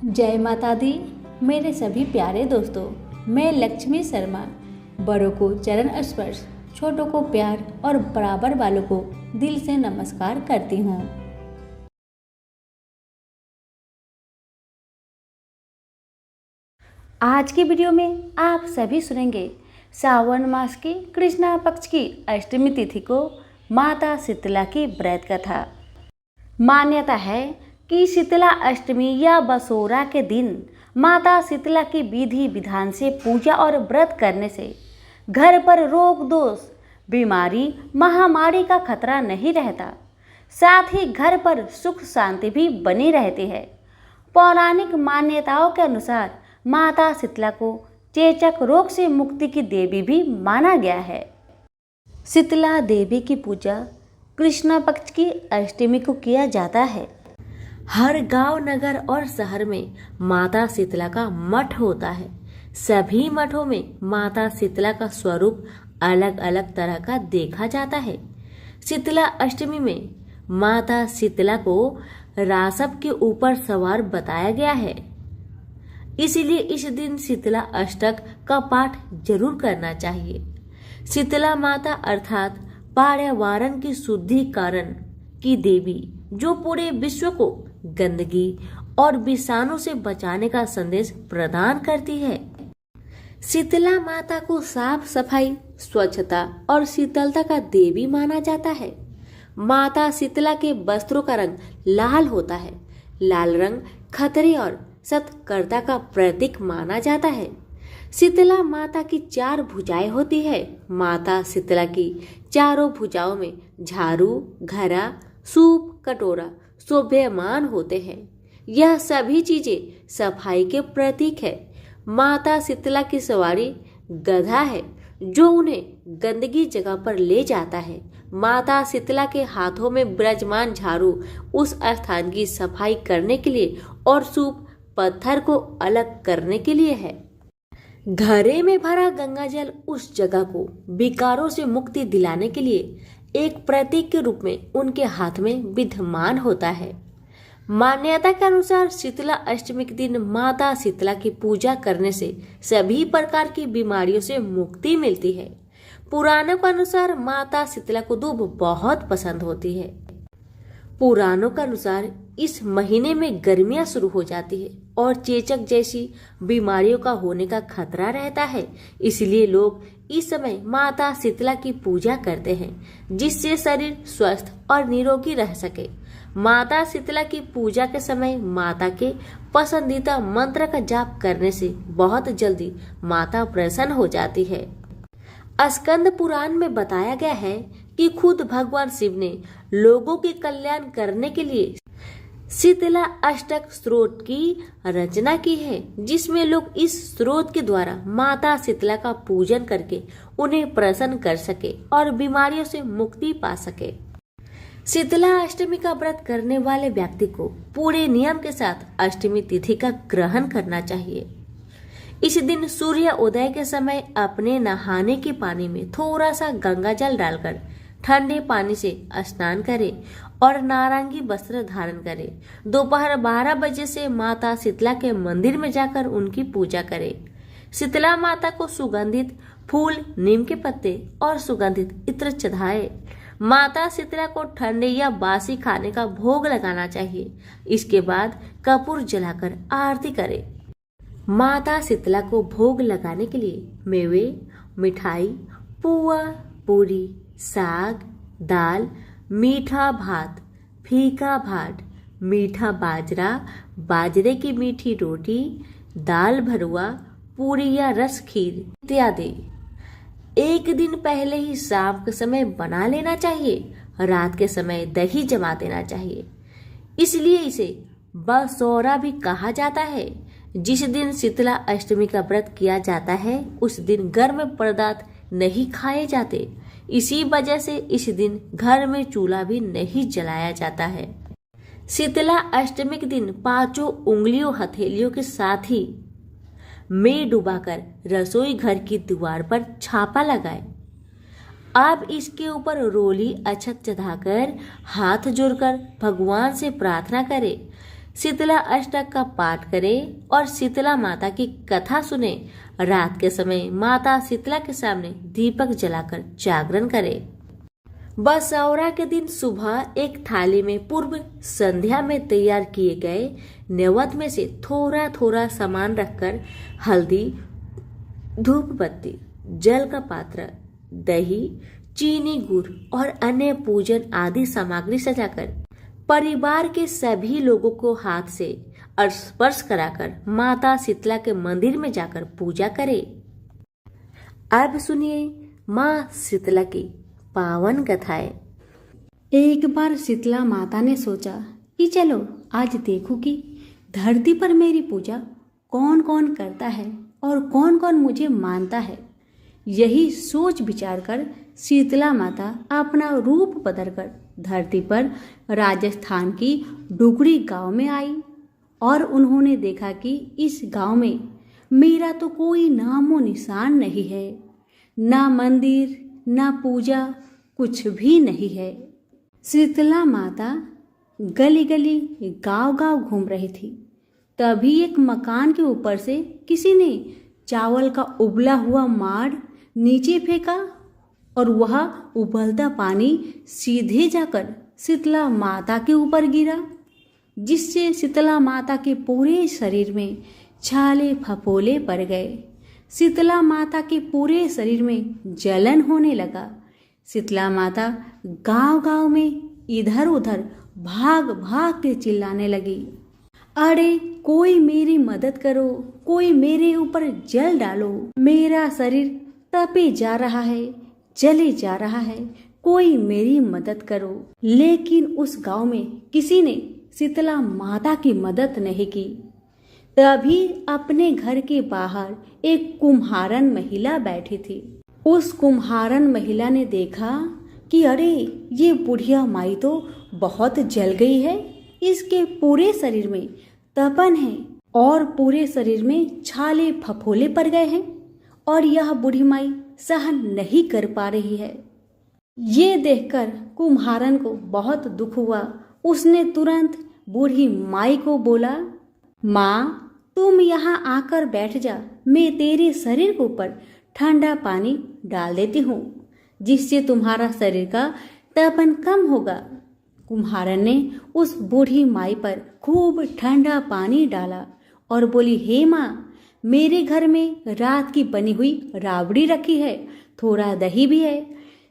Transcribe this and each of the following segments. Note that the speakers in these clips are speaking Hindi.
जय माता दी। मेरे सभी प्यारे दोस्तों, मैं लक्ष्मी शर्मा बड़ों को चरण स्पर्श, छोटों को प्यार और बराबर वालों को दिल से नमस्कार करती हूँ। आज की वीडियो में आप सभी सुनेंगे सावन मास की कृष्णा पक्ष की अष्टमी तिथि को माता शीतला की व्रत कथा। मान्यता है कि शीतला अष्टमी या बसोरा के दिन माता शीतला की विधि विधान से पूजा और व्रत करने से घर पर रोग दोष, बीमारी, महामारी का खतरा नहीं रहता। साथ ही घर पर सुख शांति भी बनी रहती है। पौराणिक मान्यताओं के अनुसार माता शीतला को चेचक रोग से मुक्ति की देवी भी माना गया है। शीतला देवी की पूजा कृष्णा पक्ष की अष्टमी को किया जाता है। हर गांव, नगर और शहर में माता शीतला का मठ होता है। सभी मठों में माता शीतला का स्वरूप अलग अलग तरह का देखा जाता है। शीतला अष्टमी में माता शीतला को रासप के ऊपर सवार बताया गया है। इसीलिए इस दिन शीतला अष्टक का पाठ जरूर करना चाहिए। शीतला माता अर्थात पर्यावरण की शुद्धिकरण की देवी, जो पूरे विश्व को गंदगी और विषाणु से बचाने का संदेश प्रदान करती है। शीतला माता को साफ सफाई, स्वच्छता और शीतलता का देवी माना जाता है। माता शीतला के वस्त्रों का रंग लाल होता है। लाल रंग खतरे और सतर्कता का प्रतीक माना जाता है। शीतला माता की 4 भुजाएं होती है। माता शीतला की चारों भुजाओं में झाड़ू, घड़ा, सूप, कटोरा शोभायमान होते हैं। यह सभी चीजें सफाई के प्रतीक है। माता शीतला की सवारी गधा है, जो उन्हें गंदगी जगह पर ले जाता है। माता शीतला के हाथों में विराजमान झाड़ू उस स्थान की सफाई करने के लिए और सूप पत्थर को अलग करने के लिए है। घड़े में भरा गंगा जल उस जगह को विकारों से मुक्ति दिलाने के लिए एक प्रतीक के रूप में उनके हाथ में विद्यमान होता है। मान्यता के अनुसार शीतला अष्टमी के दिन माता शीतला की पूजा करने से सभी प्रकार की बीमारियों से मुक्ति मिलती है। पुराणों के अनुसार माता शीतला को दूब बहुत पसंद होती है। पुराणों के अनुसार इस महीने में गर्मियां शुरू हो जाती है और चेचक जैसी बीमारियों का होने का खतरा रहता है। इसलिए लोग इस समय माता शीतला की पूजा करते हैं, जिससे शरीर स्वस्थ और निरोगी रह सके। माता शीतला की पूजा के समय माता के पसंदीदा मंत्र का जाप करने से बहुत जल्दी माता प्रसन्न हो जाती है। स्कंद पुराण में बताया गया है कि खुद भगवान शिव ने लोगों के कल्याण करने के लिए शीतला अष्टक स्तोत्र की रचना की है, जिसमें लोग इस स्तोत्र के द्वारा माता शीतला का पूजन करके उन्हें प्रसन्न कर सके और बीमारियों से मुक्ति पा सके। शीतला अष्टमी का व्रत करने वाले व्यक्ति को पूरे नियम के साथ अष्टमी तिथि का ग्रहण करना चाहिए। इस दिन सूर्य उदय के समय अपने नहाने के पानी में थोड़ा सा गंगा जल डालकर ठंडे पानी से स्नान करें और नारंगी वस्त्र धारण करें। दोपहर 12 बजे से माता शीतला के मंदिर में जाकर उनकी पूजा करें। शीतला माता को सुगंधित फूल, नीम के पत्ते और सुगंधित इत्र चढ़ाए। माता शीतला को ठंडे या बासी खाने का भोग लगाना चाहिए। इसके बाद कपूर जलाकर आरती करें। माता शीतला को भोग लगाने के लिए मेवे, मिठाई, पुआ, पूरी, साग, दाल, मीठा भात, फीका भात, मीठा बाजरा, बाजरे की मीठी रोटी, दाल भरुआ, पूरी या रस खीर इत्यादि एक दिन पहले ही शाम के समय बना लेना चाहिए। रात के समय दही जमा देना चाहिए। इसलिए इसे बसोरा भी कहा जाता है। जिस दिन शीतला अष्टमी का व्रत किया जाता है, उस दिन गर्म पदार्थ नहीं खाए जाते। इसी वजह से इस दिन घर में चूल्हा भी नहीं जलाया जाता है। शीतला अष्टमी के दिन 5 उंगलियों हथेलियों के साथ ही में डुबाकर रसोई घर की दीवार पर छापा लगाए। अब इसके ऊपर रोली अक्षत चढ़ाकर हाथ जोड़कर भगवान से प्रार्थना करें। शीतला अष्टक का पाठ करें और शीतला माता की कथा सुने। रात के समय माता शीतला के सामने दीपक जलाकर जागरण करें। बसौरा के दिन सुबह एक थाली में पूर्व संध्या में तैयार किए गए नैवेद्य में से थोड़ा थोड़ा सामान रखकर हल्दी, धूप बत्ती, जल का पात्र, दही, चीनी, गुड़ और अन्य पूजन आदि सामग्री सजाकर परिवार के सभी लोगों को हाथ से स्पर्श कराकर माता शीतला के मंदिर में जाकर पूजा करें। अब सुनिए माँ शीतला की पावन कथाएं। एक बार शीतला माता ने सोचा कि चलो आज देखूं कि धरती पर मेरी पूजा कौन कौन करता है और कौन कौन मुझे मानता है। यही सोच विचार कर शीतला माता अपना रूप बदलकर धरती पर राजस्थान की डुगरी गांव में आई और उन्होंने देखा कि इस गांव में मेरा तो कोई नामो निशान नहीं है, ना मंदिर ना पूजा, कुछ भी नहीं है। शीतला माता गली गली गांव गांव घूम रही थी। तभी एक मकान के ऊपर से किसी ने चावल का उबला हुआ माड़ नीचे फेंका और वह उबलता पानी सीधे जाकर शीतला माता के ऊपर गिरा, जिससे शीतला माता के पूरे शरीर में छाले फफोले पड़ गए। शीतला माता के पूरे शरीर में जलन होने लगा। शीतला माता गांव गांव में इधर उधर भाग भाग के चिल्लाने लगी, अरे कोई मेरी मदद करो, कोई मेरे ऊपर जल डालो, मेरा शरीर तपे जा रहा है, जले जा रहा है, कोई मेरी मदद करो। लेकिन उस गांव में किसी ने शीतला माता की मदद नहीं की। तभी अपने घर के बाहर एक कुम्हारन महिला बैठी थी। उस कुम्हारन महिला ने देखा कि अरे ये बुढ़िया माई तो बहुत जल गई है, इसके पूरे शरीर में तपन है और पूरे शरीर में छाले फफोले पड़ गए हैं और यह बूढ़ी माई सहन नहीं कर पा रही है। ये देखकर कुम्हारन को बहुत दुख हुआ। उसने तुरंत बूढ़ी माई को बोला, माँ तुम यहाँ आकर बैठ जा, मैं तेरे शरीर के ऊपर ठंडा पानी डाल देती हूँ, जिससे तुम्हारा शरीर का तपन कम होगा। कुम्हारन ने उस बूढ़ी माई पर खूब ठंडा पानी डाला और बोली, हे माँ, मेरे घर में रात की बनी हुई राबड़ी रखी है, थोड़ा दही भी है।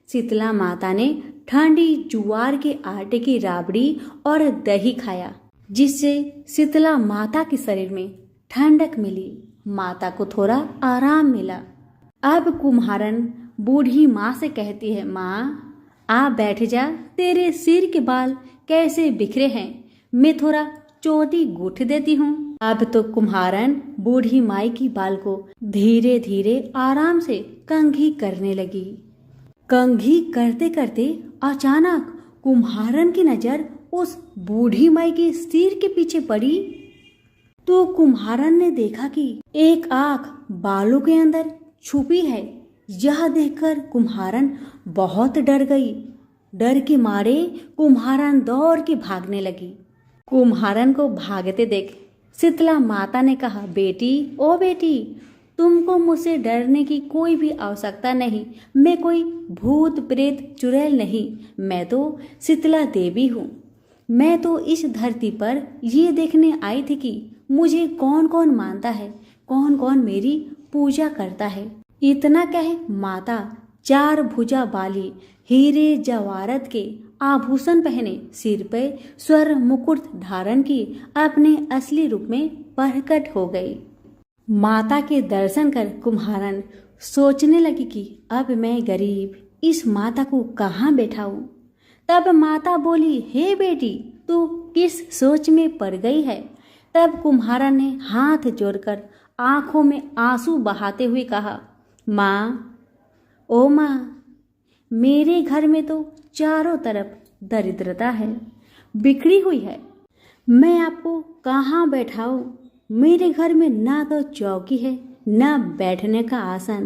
शीतला माता ने ठंडी ज्वार के आटे की राबड़ी और दही खाया, जिससे शीतला माता के शरीर में ठंडक मिली, माता को थोड़ा आराम मिला। अब कुम्हारन बूढ़ी माँ से कहती है, माँ आ बैठ जा, तेरे सिर के बाल कैसे बिखरे हैं, मैं थोड़ा चोटी गूंथ देती हूँ। अब तो कुम्हारन बूढ़ी माई की बाल को धीरे धीरे आराम से कंघी करने लगी। कंघी करते करते अचानक कुम्हारन की नजर उस बूढ़ी माई के सिर के पीछे पड़ी तो कुम्हारन ने देखा कि एक आंख बालों के अंदर छुपी है। यह देखकर कुम्हारन बहुत डर गई। डर के मारे कुम्हारन दौड़ के भागने लगी। कुम्हारन को भागते देख शीतला माता ने कहा, बेटी ओ बेटी, तुमको मुझसे डरने की कोई भी आवश्यकता नहीं, मैं कोई भूत प्रेत चुड़ैल नहीं, मैं तो शीतला देवी हूँ। मैं तो इस धरती पर ये देखने आई थी कि मुझे कौन कौन मानता है, कौन कौन मेरी पूजा करता है। इतना कहे माता 4 भुजा वाली हीरे जवाहरात के आभूषण पहने, सिर पे स्वर्ण मुकुट धारण की अपने असली रूप में प्रकट हो गई। माता के दर्शन कर कुम्हारन सोचने लगी कि अब मैं गरीब इस माता को कहाँ बैठाऊं। तब माता बोली, हे बेटी, तू किस सोच में पड़ गई है। तब कुम्हारन ने हाथ जोड़कर आंखों में आंसू बहाते हुए कहा, माँ ओ माँ, मेरे घर में तो चारों तरफ दरिद्रता है, बिखरी हुई है, मैं आपको कहाँ बैठाऊं। मेरे घर में ना तो चौकी है ना बैठने का आसन।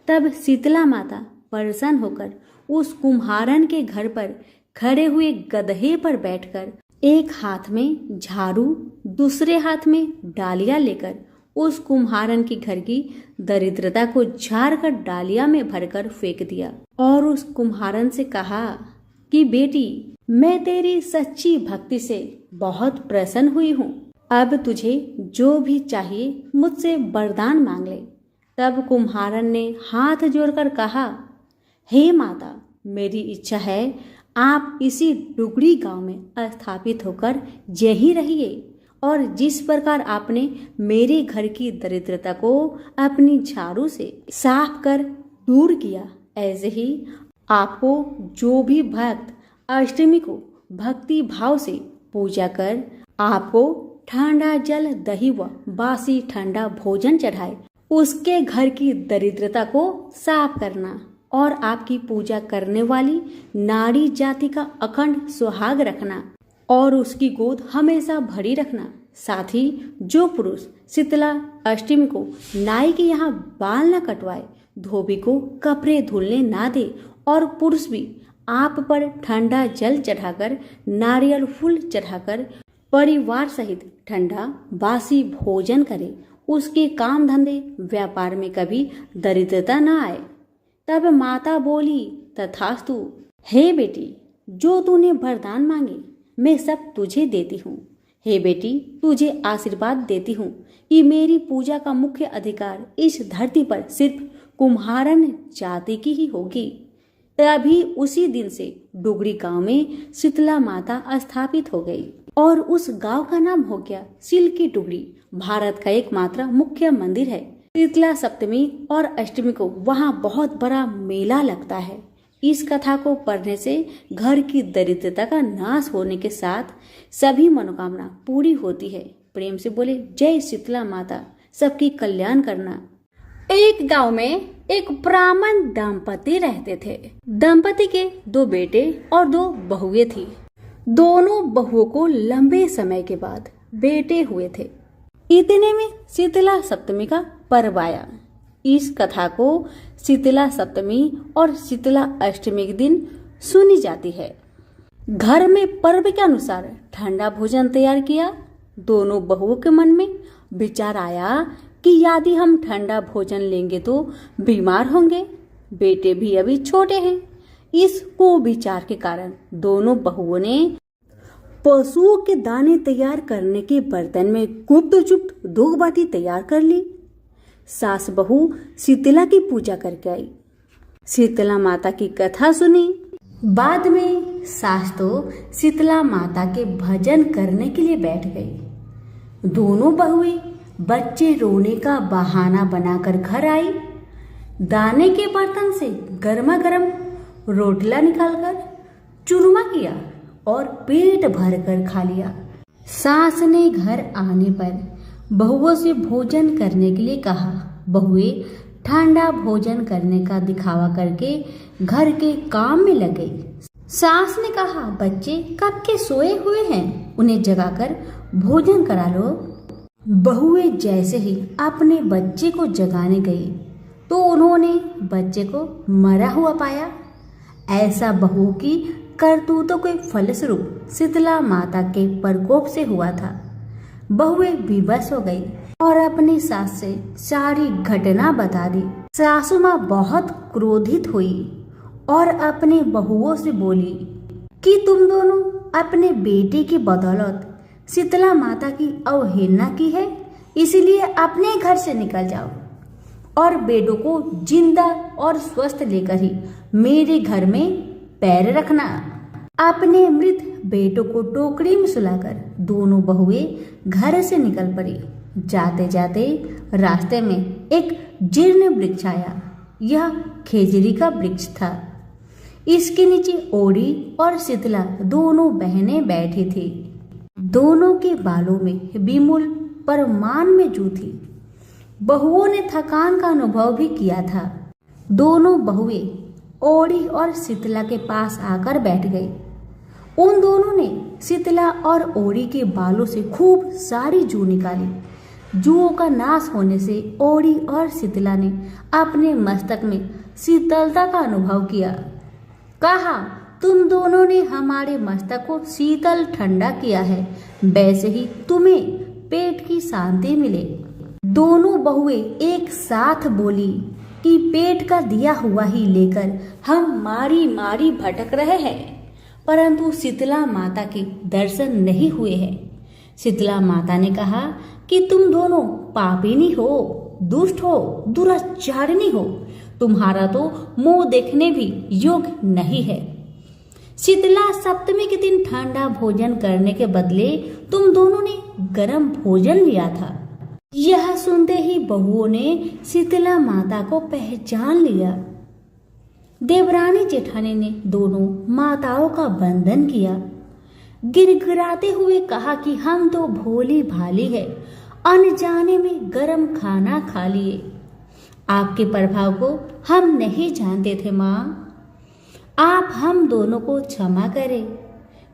तब शीतला माता प्रसन्न होकर उस कुम्हारन के घर पर खड़े हुए गधे पर बैठकर एक हाथ में झाड़ू दूसरे हाथ में डालियां लेकर उस कुम्हारन की घर की दरिद्रता को झाड़ कर डालिया में भरकर फेंक दिया और उस कुम्हारन से कहा कि बेटी, मैं तेरी सच्ची भक्ति से बहुत प्रसन्न हुई हूँ। अब तुझे जो भी चाहिए मुझसे वरदान मांग ले। तब कुम्हारन ने हाथ जोड़कर कहा, हे माता, मेरी इच्छा है आप इसी डुगरी गांव में स्थापित होकर यहीं रहिए और जिस प्रकार आपने मेरे घर की दरिद्रता को अपनी झाड़ू से साफ कर दूर किया, ऐसे ही आपको जो भी भक्त अष्टमी को भक्ति भाव से पूजा कर आपको ठंडा जल, दही व बासी ठंडा भोजन चढ़ाए, उसके घर की दरिद्रता को साफ करना और आपकी पूजा करने वाली नारी जाति का अखंड सुहाग रखना और उसकी गोद हमेशा भरी रखना। साथ ही जो पुरुष शीतला अष्टमी को नाई के यहाँ बाल न कटवाए, धोबी को कपड़े धुलने ना दे और पुरुष भी आप पर ठंडा जल चढ़ाकर, नारियल फूल चढ़ाकर परिवार सहित ठंडा बासी भोजन करे, उसके काम धंधे व्यापार में कभी दरिद्रता न आए। तब माता बोली, तथास्तु। हे बेटी, जो तूने वरदान मांगे मैं सब तुझे देती हूँ। हे बेटी, तुझे आशीर्वाद देती हूँ कि मेरी पूजा का मुख्य अधिकार इस धरती पर सिर्फ कुम्हारन जाति की ही होगी। तभी उसी दिन से डुगरी गांव में शीतला माता स्थापित हो गई और उस गांव का नाम हो गया सिल की डुगरी। भारत का एकमात्र मुख्य मंदिर है। शीतला सप्तमी और अष्टमी को वहाँ बहुत बड़ा मेला लगता है। इस कथा को पढ़ने से घर की दरिद्रता का नाश होने के साथ सभी मनोकामना पूरी होती है। प्रेम से बोले जय शीतला माता, सबकी कल्याण करना। एक गांव में एक ब्राह्मण दंपति रहते थे। दंपति के 2 बेटे और 2 बहुएं थी। दोनों बहुओं को लंबे समय के बाद बेटे हुए थे। इतने में शीतला सप्तमी का पर्व आया। इस कथा को शीतला सप्तमी और शीतला अष्टमी के दिन सुनी जाती है। घर में पर्व के अनुसार ठंडा भोजन तैयार किया। दोनों बहुओं के मन में विचार आया कि यदि हम ठंडा भोजन लेंगे तो बीमार होंगे, बेटे भी अभी छोटे हैं। इस कुविचार के कारण दोनों बहुओं ने पशुओं के दाने तैयार करने के बर्तन में गुप्त चुप्त 2 बाटी तैयार कर ली। सास बहू शीतला की पूजा करके आई। शीतला माता की कथा सुनी। बाद में सास तो शीतला माता के भजन करने के लिए बैठ गई। दोनों बहुएं बच्चे रोने का बहाना बनाकर घर आई। दाने के बर्तन से गर्मा गर्म रोटला निकालकर चूरमा किया और पेट भर कर खा लिया। सास ने घर आने पर बहुओं से भोजन करने के लिए कहा। बहुएं ठंडा भोजन करने का दिखावा करके घर के काम में लग गई। सास ने कहा, बच्चे कब के सोए हुए हैं, उन्हें जगाकर भोजन करा लो। बहुएं जैसे ही अपने बच्चे को जगाने गई तो उन्होंने बच्चे को मरा हुआ पाया। ऐसा बहुओं की करतूतों के फलस्वरूप शीतला माता के प्रकोप से हुआ था। बहुएं विवश हो गई और अपनी सास से सारी घटना बता दी। सासू माँ बहुत क्रोधित हुई और अपने बहुओं से बोली कि तुम दोनों अपने बेटे की बदौलत शीतला माता की अवहेलना की है, इसलिए अपने घर से निकल जाओ और बेटों को जिंदा और स्वस्थ लेकर ही मेरे घर में पैर रखना। अपने मृत बेटों को टोकरी में सुलाकर दोनों बहुएं घर से निकल पड़ी। जाते जाते रास्ते में एक जीर्ण वृक्ष आया। यह खेजड़ी का वृक्ष था। इसके नीचे ओड़ी और शीतला दोनों बहनें बैठी थी। दोनों के बालों में विमूल पर मान में जू थी। बहुओं ने थकान का अनुभव भी किया था। दोनों बहुएं ओड़ी और शीतला के पास आकर बैठ गई। उन दोनों ने शीतला और ओड़ी के बालों से खूब सारी जू निकाली। जूओं का नाश होने से ओड़ी और शीतला ने अपने मस्तक में शीतलता का अनुभव किया। कहा, तुम दोनों ने हमारे मस्तक को शीतल ठंडा किया है, वैसे ही तुम्हें पेट की शांति मिले। दोनों बहुएं एक साथ बोली कि पेट का दिया हुआ ही लेकर हम मारी मारी भटक रहे हैं, परंतु शीतला माता के दर्शन नहीं हुए हैं। शीतला माता ने कहा कि तुम दोनों पापिनी हो, दुष्ट हो, दुराचारिणी हो, तुम्हारा तो मुंह देखने भी योग्य नहीं है। शीतला सप्तमी के दिन ठंडा भोजन करने के बदले तुम दोनों ने गर्म भोजन लिया था। यह सुनते ही बहुओं ने शीतला माता को पहचान लिया। देवरानी जेठानी ने दोनों माताओं का वंदन किया, गिड़गिड़ाते हुए कहा कि हम तो भोली भाली है, अनजाने में गरम खाना खा लिए। आपके प्रभाव को हम नहीं जानते थे माँ, आप हम दोनों को क्षमा करें।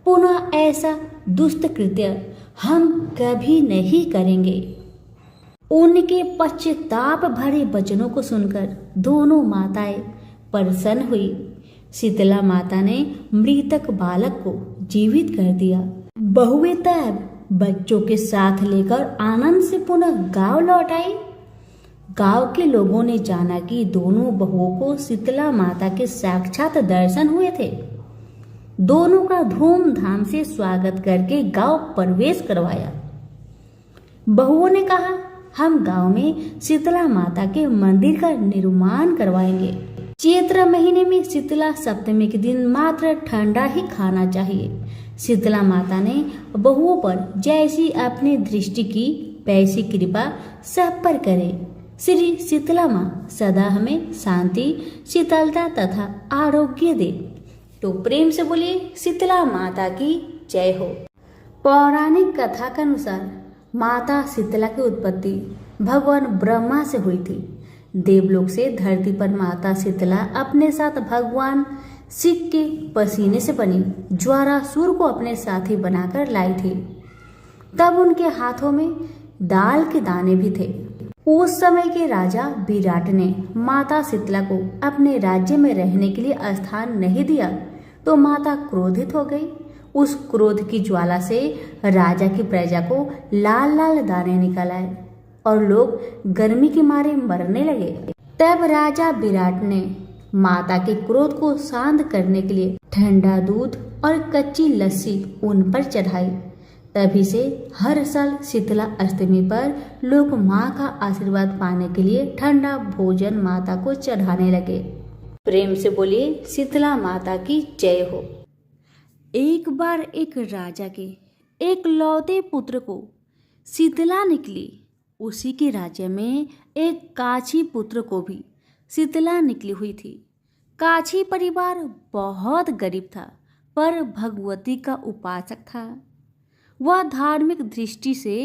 पुनः ऐसा दुष्ट कृत्य हम कभी नहीं करेंगे। उनके पश्चाताप भरे वचनों को सुनकर दोनों माताएं प्रसन्न हुई। शीतला माता ने मृतक बालक को जीवित कर दिया। बहुएं तब बच्चों के साथ लेकर आनंद से पुनः गांव लौट आई। गांव के लोगों ने जाना कि दोनों बहुओं को शीतला माता के साक्षात दर्शन हुए थे। दोनों का धूमधाम से स्वागत करके गांव प्रवेश करवाया। बहुओं ने कहा, हम गांव में शीतला माता के मंदिर का निर्माण करवाएंगे। चैत्र महीने में शीतला सप्तमी के दिन मात्र ठंडा ही खाना चाहिए। शीतला माता ने बहुओं पर जैसी अपनी दृष्टि की वैसी कृपा सब पर करे। श्री शीतला माँ सदा हमें शांति, शीतलता तथा आरोग्य दे। तो प्रेम से बोलिए शीतला माता की जय हो। पौराणिक कथा के अनुसार माता शीतला की उत्पत्ति भगवान ब्रह्मा से हुई थी। देवलोक से धरती पर माता शीतला अपने साथ भगवान शिव के पसीने से बनी ज्वारासुर को अपने साथी बनाकर लाई थी। तब उनके हाथों में दाल के दाने भी थे। उस समय के राजा विराट ने माता शीतला को अपने राज्य में रहने के लिए स्थान नहीं दिया तो माता क्रोधित हो गई। उस क्रोध की ज्वाला से राजा की प्रजा को लाल लाल दाने निकल आए और लोग गर्मी के मारे मरने लगे। तब राजा विराट ने माता के क्रोध को शांत करने के लिए ठंडा दूध और कच्ची लस्सी उन पर चढ़ाई। तभी से हर साल शीतला अष्टमी पर लोग माँ का आशीर्वाद पाने के लिए ठंडा भोजन माता को चढ़ाने लगे। प्रेम से बोलिए शीतला माता की जय हो। एक बार एक राजा के एक लौते पुत्र को शीतला निकली। उसी के राज्य में एक काछी पुत्र को भी शीतला निकली हुई थी। काछी परिवार बहुत गरीब था पर भगवती का उपासक था। वह धार्मिक दृष्टि से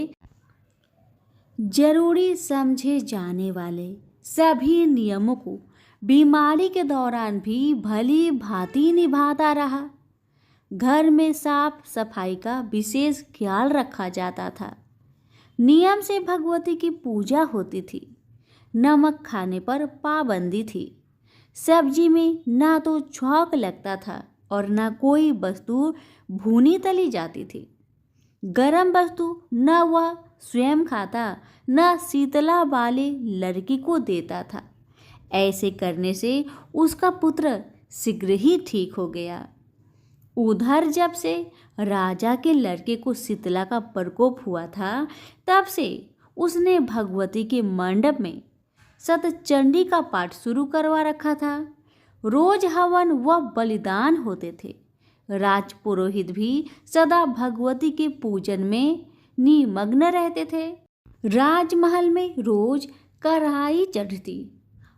जरूरी समझे जाने वाले सभी नियमों को बीमारी के दौरान भी भली भांति निभाता रहा। घर में साफ सफाई का विशेष ख्याल रखा जाता था। नियम से भगवती की पूजा होती थी। नमक खाने पर पाबंदी थी। सब्जी में ना तो छौंक लगता था और ना कोई वस्तु भुनी तली जाती थी। गरम वस्तु न वह स्वयं खाता न शीतला वाले लड़की को देता था। ऐसे करने से उसका पुत्र शीघ्र ही ठीक हो गया। उधर जब से राजा के लड़के को शीतला का प्रकोप हुआ था तब से उसने भगवती के मंडप में सतचंडी का पाठ शुरू करवा रखा था। रोज हवन व बलिदान होते थे। राजपुरोहित भी सदा भगवती के पूजन में निमग्न रहते थे। राजमहल में रोज कढ़ाई चढ़ती,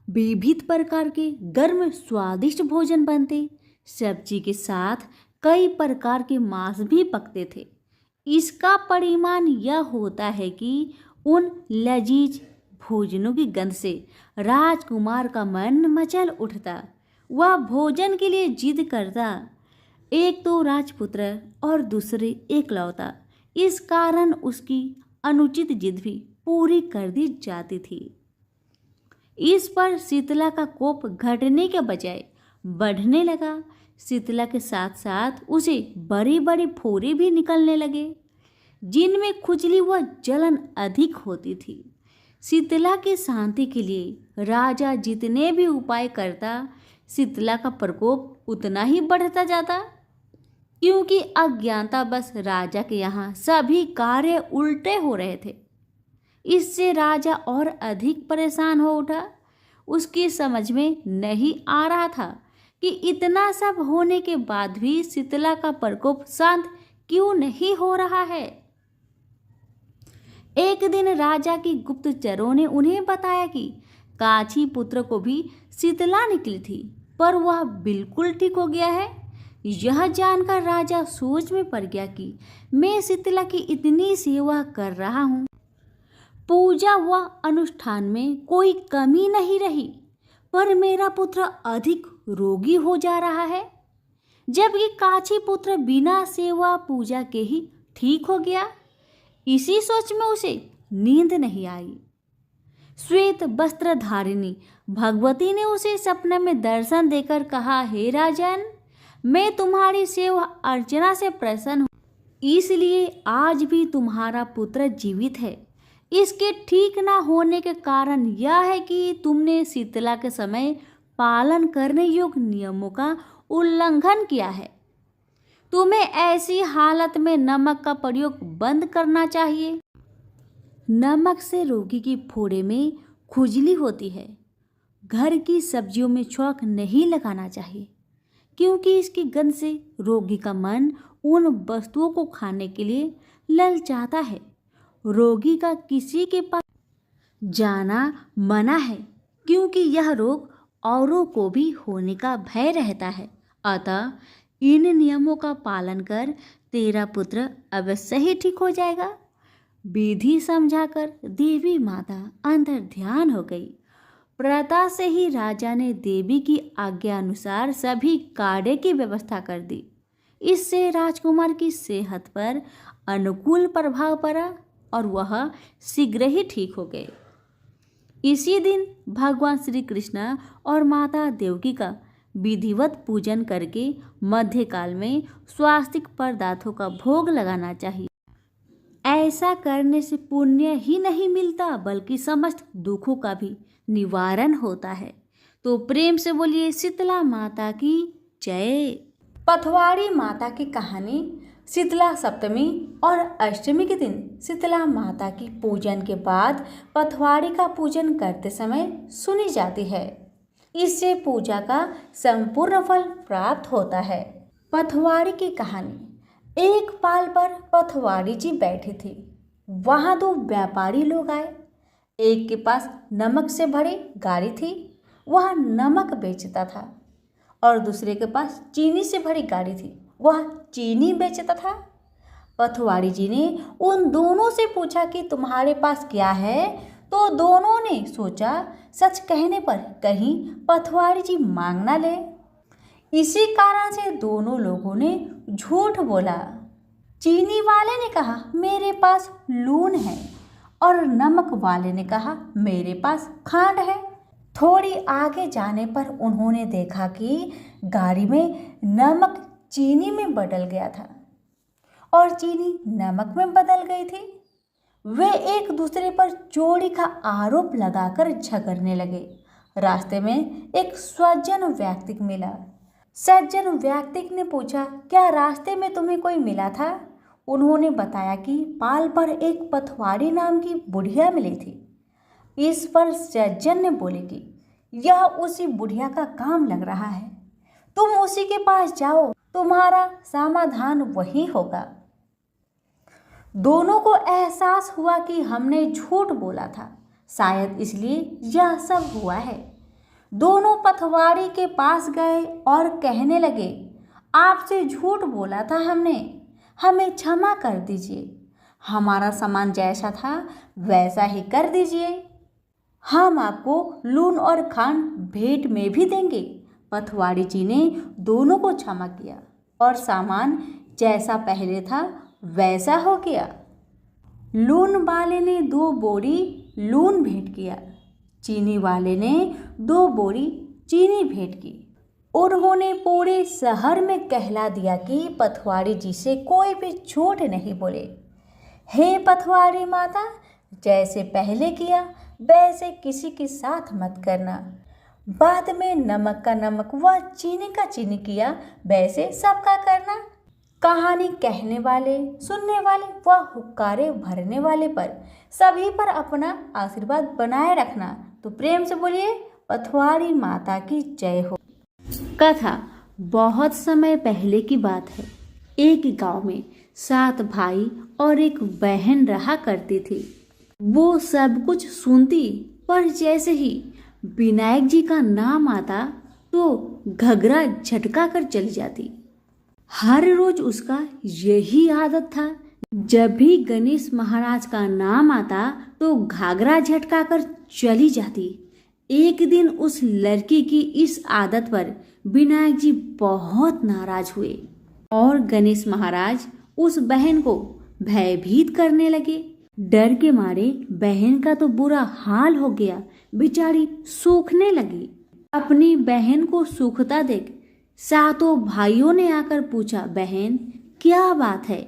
विविध प्रकार के गर्म स्वादिष्ट भोजन बनते। सब्जी के साथ कई प्रकार के मांस भी पकते थे। इसका परिणाम यह होता है कि उन लजीज भोजनों की गंध से राजकुमार का मन मचल उठता। वह भोजन के लिए जिद करता। एक तो राजपुत्र और दूसरे एकलौता, इस कारण उसकी अनुचित जिद भी पूरी कर दी जाती थी। इस पर शीतला का कोप घटने के बजाय बढ़ने लगा। शीतला के साथ साथ उसे बड़े बड़े फोड़े भी निकलने लगे, जिनमें खुजली व जलन अधिक होती थी। शीतला की शांति के लिए राजा जितने भी उपाय करता, शीतला का प्रकोप उतना ही बढ़ता जाता, क्योंकि अज्ञानतावश राजा के यहाँ सभी कार्य उल्टे हो रहे थे। इससे राजा और अधिक परेशान हो उठा। उसकी समझ में नहीं आ रहा था कि इतना सब होने के बाद भी शीतला का प्रकोप शांत क्यों नहीं हो रहा है। एक दिन राजा की गुप्तचरों ने उन्हें बताया कि काछी पुत्र को भी शीतला निकली थी, पर वह बिल्कुल ठीक हो गया है। यह जानकर राजा सोच में पड़ गया कि मैं शीतला की इतनी सेवा कर रहा हूँ, पूजा व अनुष्ठान में कोई कमी नहीं रही, पर मेरा पुत्र अधिक रोगी हो जा रहा है, जबकि काछी पुत्र बिना सेवा पूजा के ही ठीक हो गया। इसी सोच में उसे नींद नहीं आई। श्वेत वस्त्रधारिणी भगवती ने उसे सपने में दर्शन देकर कहा, हे राजन, मैं तुम्हारी सेवा अर्चना से प्रसन्न हूँ, इसलिए आज भी तुम्हारा पुत्र जीवित है। इसके ठीक ना होने के कारण यह है कि तुमने शीतला के समय पालन करने योग्य नियमों का उल्लंघन किया है। तुम्हें ऐसी हालत में नमक का प्रयोग बंद करना चाहिए। नमक से रोगी की फोड़े में खुजली होती है। घर की सब्जियों में छौंक नहीं लगाना चाहिए, क्योंकि इसकी गंध से रोगी का मन उन वस्तुओं को खाने के लिए ललचाता है। रोगी का किसी के पास जाना मना है, क्योंकि यह रोग औरों को भी होने का भय रहता है। अतः इन नियमों का पालन कर तेरा पुत्र अवश्य ही ठीक हो जाएगा। विधि समझाकर देवी माता अंतर ध्यान हो गई। प्रातः से ही राजा ने देवी की आज्ञा अनुसार सभी काढ़े की व्यवस्था कर दी। इससे राजकुमार की सेहत पर अनुकूल प्रभाव पड़ा और वह शीघ्र ही ठीक हो गए। इसी दिन भगवान श्री कृष्ण और माता देवकी का विधिवत पूजन करके मध्यकाल में स्वास्तिक पदार्थों का भोग लगाना चाहिए। ऐसा करने से पुण्य ही नहीं मिलता, बल्कि समस्त दुखों का भी निवारण होता है। तो प्रेम से बोलिए शीतला माता की जय। पथवाड़ी माता की कहानी शीतला सप्तमी और अष्टमी के दिन शीतला माता की पूजन के बाद पथवाड़ी का पूजन करते समय सुनी जाती है। इससे पूजा का संपूर्ण फल प्राप्त होता है। पथवाड़ी की कहानी। एक पाल पर पथवाड़ी जी बैठी थी। वहाँ दो व्यापारी लोग आए। एक के पास नमक से भरी गाड़ी थी, वह नमक बेचता था, और दूसरे के पास चीनी से भरी गाड़ी थी, वह चीनी बेचता था। पथवाड़ी जी ने उन दोनों से पूछा कि तुम्हारे पास क्या है, तो दोनों ने सोचा सच कहने पर कहीं पथवाड़ी जी मांग ना ले। इसी कारण से दोनों लोगों ने झूठ बोला। चीनी वाले ने कहा मेरे पास लून है, और नमक वाले ने कहा मेरे पास खांड है। थोड़ी आगे जाने पर उन्होंने देखा कि गाड़ी में नमक चीनी में बदल गया था और चीनी नमक में बदल गई थी। वे एक दूसरे पर चोरी का आरोप लगाकर झगड़ने लगे। रास्ते में एक सज्जन व्यक्ति मिला। सज्जन व्यक्ति ने पूछा, क्या रास्ते में तुम्हें कोई मिला था? उन्होंने बताया कि पाल पर एक पथवाड़ी नाम की बुढ़िया मिली थी। इस पर सज्जन ने बोले कि यह उसी बुढ़िया का काम लग रहा है, तुम उसी के पास जाओ, तुम्हारा समाधान वही होगा। दोनों को एहसास हुआ कि हमने झूठ बोला था, शायद इसलिए यह सब हुआ है। दोनों पथवाड़ी के पास गए और कहने लगे, आपसे झूठ बोला था हमने, हमें क्षमा कर दीजिए, हमारा सामान जैसा था वैसा ही कर दीजिए, हम आपको लून और खांड भेंट में भी देंगे। पथवाड़ी जी ने दोनों को क्षमा किया और सामान जैसा पहले था वैसा हो गया। लून वाले ने 2 बोरी लून भेंट किया, चीनी वाले ने 2 बोरी चीनी भेंट की। उन्होंने पूरे शहर में कहला दिया कि पथवाड़ी जी से कोई भी झूठ नहीं बोले। हे पथवाड़ी माता, जैसे पहले किया वैसे किसी के साथ मत करना। बाद में नमक का नमक व चीनी का चीनी किया वैसे सबका करना। कहानी कहने वाले, सुनने वाले व हुक्कारे भरने वाले पर सभी पर अपना आशीर्वाद बनाए रखना। तो प्रेम से बोलिए पथवाड़ी माता की जय हो। कथा बहुत समय पहले की बात है। एक गांव में 7 भाई और एक बहन रहा करती थी। वो सब कुछ सुनती, पर जैसे ही विनायक जी का नाम आता तो घगरा झटका कर चली जाती। हर रोज उसका यही आदत था। जब भी गणेश महाराज का नाम आता तो घाघरा झटका कर चली जाती। एक दिन उस लड़की की इस आदत पर विनायक जी बहुत नाराज हुए और गणेश महाराज उस बहन को भयभीत करने लगे। डर के मारे बहन का तो बुरा हाल हो गया, बेचारी सूखने लगी। अपनी बहन को सूखता देख 7 भाइयों ने आकर पूछा, बहन क्या बात है,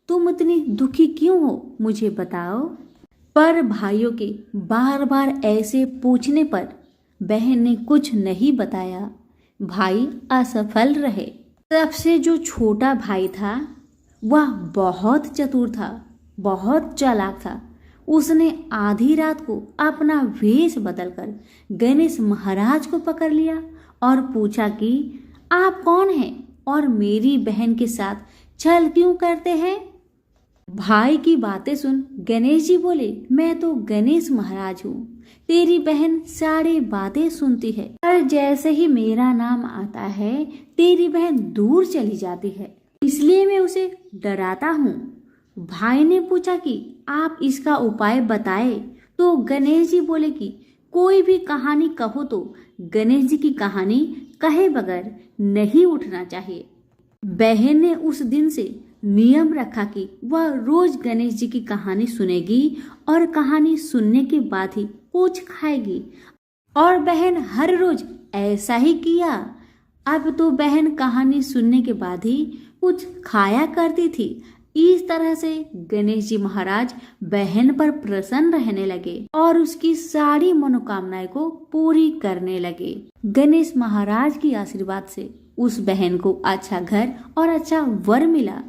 तुम इतनी दुखी क्यों हो, मुझे बताओ। पर भाइयों के बार बार ऐसे पूछने पर बहन ने कुछ नहीं बताया। भाई असफल रहे। सबसे जो छोटा भाई था वह बहुत चतुर था, बहुत चालाक था। उसने आधी रात को अपना वेश बदलकर गणेश महाराज को पकड़ लिया और पूछा कि आप कौन हैं और मेरी बहन के साथ छल क्यों करते हैं। भाई की बातें सुन गणेश जी बोले, मैं तो गणेश महाराज हूँ, तेरी बहन सारी बातें सुनती है, पर जैसे ही मेरा नाम आता है तेरी बहन दूर चली जाती है, इसलिए मैं उसे डराता हूँ। भाई ने पूछा कि आप इसका उपाय बताए तो गणेश जी बोले कि कोई भी कहानी कहो तो गणेश जी की कहानी कहे बगैर नहीं उठना चाहिए। बहन ने उस दिन से नियम रखा कि वह रोज गणेश जी की कहानी सुनेगी और कहानी सुनने के बाद ही कुछ खाएगी। और बहन हर रोज ऐसा ही किया। अब तो बहन कहानी सुनने के बाद ही कुछ खाया करती थी। इस तरह से गणेश जी महाराज बहन पर प्रसन्न रहने लगे और उसकी सारी मनोकामनाएं को पूरी करने लगे। गणेश महाराज की आशीर्वाद से उस बहन को अच्छा घर और अच्छा वर मिला।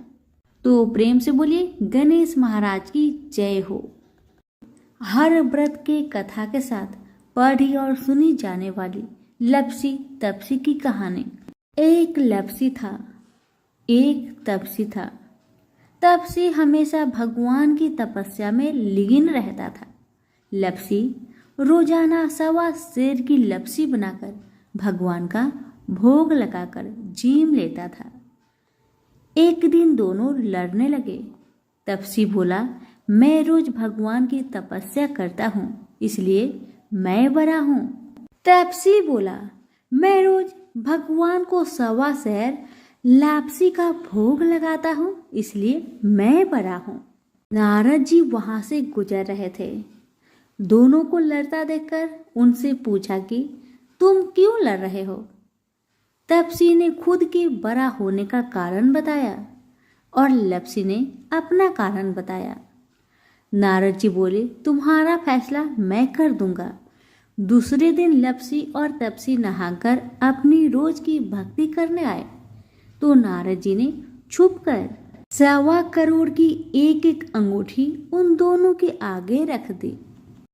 तो प्रेम से बोलिए गणेश महाराज की जय हो। हर व्रत के कथा के साथ पढ़ी और सुनी जाने वाली लपसी तपसी की कहानी। एक लपसी था, एक तपसी था। तपसी हमेशा भगवान की तपस्या में लीन रहता था। लपसी रोजाना 1.25 सेर की लपसी बनाकर भगवान का भोग लगाकर जीम लेता था। एक दिन दोनों लड़ने लगे। तपसी बोला, मैं रोज भगवान की तपस्या करता हूँ, इसलिए मैं बड़ा हूँ। तपसी बोला, मैं रोज भगवान को 1.25 सेर लापसी का भोग लगाता हूँ, इसलिए मैं बड़ा हूँ। नारद जी वहां से गुजर रहे थे। दोनों को लड़ता देखकर उनसे पूछा कि तुम क्यों लड़ रहे हो। तपसी ने खुद के बड़ा होने का कारण बताया और लपसी ने अपना कारण बताया। नारद जी बोले, तुम्हारा फैसला मैं कर दूंगा। दूसरे दिन लपसी और तपसी नहाकर अपनी रोज की भक्ति करने आए तो नारद जी ने छुपकर 1.25 करोड़ की एक अंगूठी उन दोनों के आगे रख दी।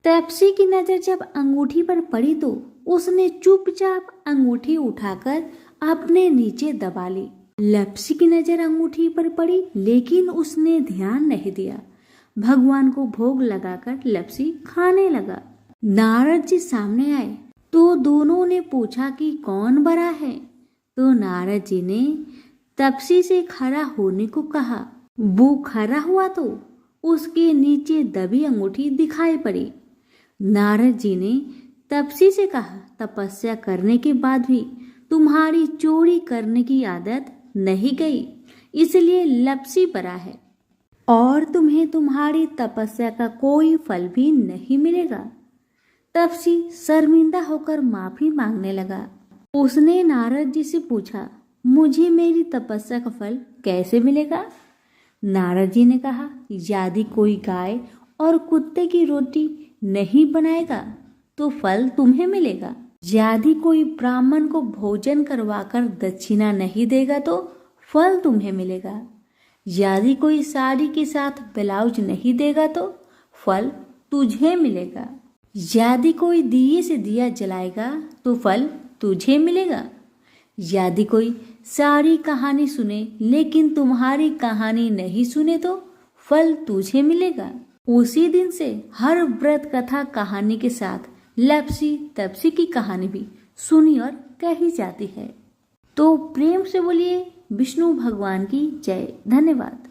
तपसी की नजर जब अंगूठी पर पड़ी तो उसने चुपचाप अंगूठी उठाकर अपने नीचे दबा ली। लपसी की नजर अंगूठी पर पड़ी लेकिन उसने ध्यान नहीं दिया। भगवान को भोग लगाकर लपसी खाने लगा। नारद जी सामने आए तो दोनों ने पूछा कि कौन बड़ा है। तो नारद जी ने तपसी से खड़ा होने को कहा। वो खड़ा हुआ तो उसके नीचे दबी अंगूठी दिखाई पड़ी। नारद जी ने तपसी से कहा, तपस्या करने के बाद भी तुम्हारी चोरी करने की आदत नहीं गई, इसलिए लपसी बड़ा है और तुम्हें तुम्हारी तपस्या का कोई फल भी नहीं मिलेगा। तपसी शर्मिंदा होकर माफी मांगने लगा। उसने नारद जी से पूछा, मुझे मेरी तपस्या का फल कैसे मिलेगा? नारद जी ने कहा, यदि कोई गाय और कुत्ते की रोटी नहीं बनाएगा तो फल तुम्हें मिलेगा। यदि कोई ब्राह्मण को भोजन करवाकर दक्षिणा नहीं देगा तो फल तुम्हें मिलेगा। यदि कोई साड़ी के साथ ब्लाउज नहीं देगा तो फल तुझे मिलेगा। यदि कोई दिए से दिया जलाएगा तो फल तुझे मिलेगा। यदि कोई सारी कहानी सुने लेकिन तुम्हारी कहानी नहीं सुने तो फल तुझे मिलेगा। उसी दिन से हर व्रत कथा कहानी के साथ लपसी तपसी की कहानी भी सुनी और कही जाती है। तो प्रेम से बोलिए विष्णु भगवान की जय। धन्यवाद।